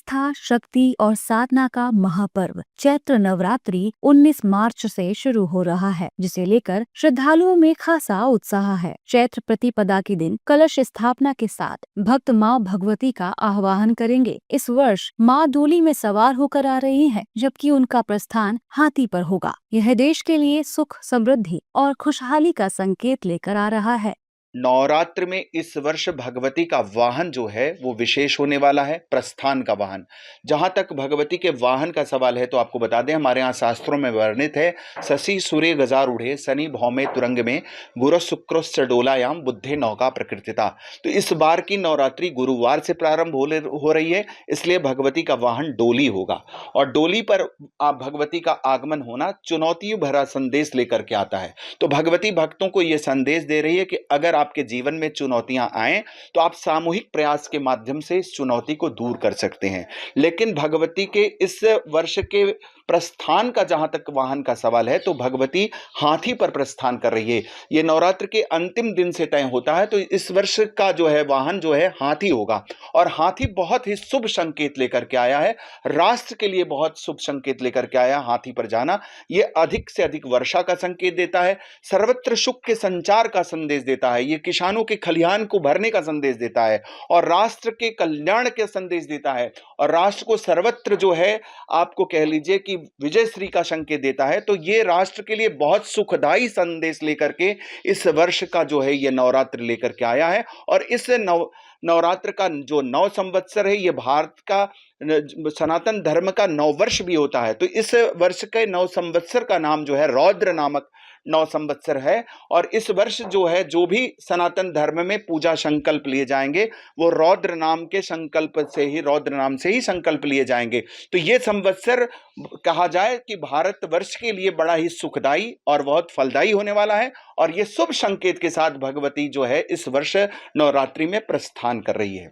आस्था, शक्ति और साधना का महापर्व चैत्र नवरात्रि 19 मार्च से शुरू हो रहा है, जिसे लेकर श्रद्धालुओं में खासा उत्साह है। चैत्र प्रतिपदा के दिन कलश स्थापना के साथ भक्त माँ भगवती का आह्वान करेंगे। इस वर्ष माँ डोली में सवार होकर आ रही हैं, जबकि उनका प्रस्थान हाथी पर होगा। यह देश के लिए सुख, समृद्धि और खुशहाली का संकेत लेकर आ रहा है। नवरात्र में इस वर्ष भगवती का वाहन जो है वो विशेष होने वाला है, प्रस्थान का वाहन। जहां तक भगवती के वाहन का सवाल है तो आपको बता दें, हमारे यहाँ शास्त्रों में वर्णित है, शशि सूर्य गजारूढ़े शनि भौमे तुरंग में गुरु शुक्रोश्च डोलायाम बुद्धे नौका प्रकृतिता। तो इस बार की नवरात्रि गुरुवार से प्रारंभ हो रही है, इसलिए भगवती का वाहन डोली होगा। और डोली पर भगवती का आगमन होना चुनौती भरा संदेश लेकर के आता है। तो भगवती भक्तों को यह संदेश दे रही है कि अगर आपके जीवन में चुनौतियां आए तो आप सामूहिक प्रयास के माध्यम से इस चुनौती को दूर कर सकते हैं। लेकिन भगवती के इस वर्ष के प्रस्थान का जहां तक वाहन का सवाल है तो भगवती हाथी पर प्रस्थान कर रही है। यह नवरात्र के अंतिम दिन से तय होता है, तो इस वर्ष का जो है वाहन जो है हाथी होगा। और हाथी बहुत ही शुभ संकेत लेकर के आया है, राष्ट्र के लिए बहुत शुभ संकेत लेकर के आया। हाथी पर जाना यह अधिक से अधिक वर्षा का संकेत देता है, सर्वत्र सुख के संचार का संदेश देता है, ये किसानों के खलिहान को भरने का संदेश देता है और राष्ट्र के कल्याण के संदेश देता है और राष्ट्र को सर्वत्र जो है आपको कह लीजिए कि विजय श्री का संकेत देता है। तो ये राष्ट्र के लिए बहुत सुखदायी संदेश लेकर के इस वर्ष का जो है ये नवरात्र लेकर के आया है। और इस नवरात्र का जो नव संवत्सर है, ये भारत का सनातन धर्म का नव वर्ष भी होता है। तो इस वर्ष के नव संवत्सर का नाम जो है रौद्र नामक नौ संवत्सर है। और इस वर्ष जो है जो भी सनातन धर्म में पूजा संकल्प लिए जाएंगे वो रौद्र नाम के संकल्प से ही, रौद्र नाम से ही संकल्प लिए जाएंगे। तो ये संवत्सर कहा जाए कि भारत वर्ष के लिए बड़ा ही सुखदायी और बहुत फलदायी होने वाला है। और ये शुभ संकेत के साथ भगवती जो है इस वर्ष नवरात्रि में प्रस्थान कर रही है।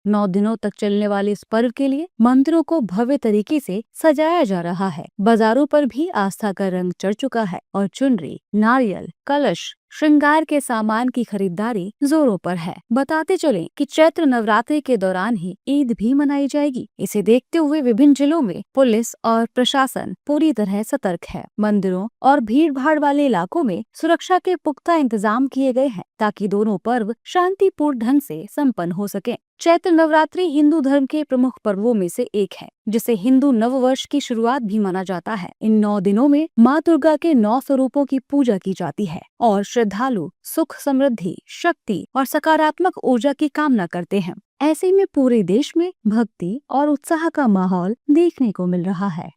9 दिनों तक चलने वाले इस पर्व के लिए मंदिरों को भव्य तरीके से सजाया जा रहा है। बाजारों पर भी आस्था का रंग चढ़ चुका है और चुनरी, नारियल, कलश, श्रृंगार के सामान की खरीदारी जोरों पर है। बताते चलें कि चैत्र नवरात्रि के दौरान ही ईद भी मनाई जाएगी। इसे देखते हुए विभिन्न जिलों में पुलिस और प्रशासन पूरी तरह सतर्क है। मंदिरों और भीड़ भाड़ वाले इलाकों में सुरक्षा के पुख्ता इंतजाम किए गए हैं ताकि दोनों पर्व शांतिपूर्ण ढंग से संपन्न हो सके। चैत्र नवरात्रि हिंदू धर्म के प्रमुख पर्वों में से एक है, जिसे हिंदू नव वर्ष की शुरुआत भी माना जाता है। इन 9 दिनों में माँ दुर्गा के 9 स्वरूपों की पूजा की जाती है और श्रद्धालु सुख, समृद्धि, शक्ति और सकारात्मक ऊर्जा की कामना करते हैं। ऐसे में पूरे देश में भक्ति और उत्साह का माहौल देखने को मिल रहा है।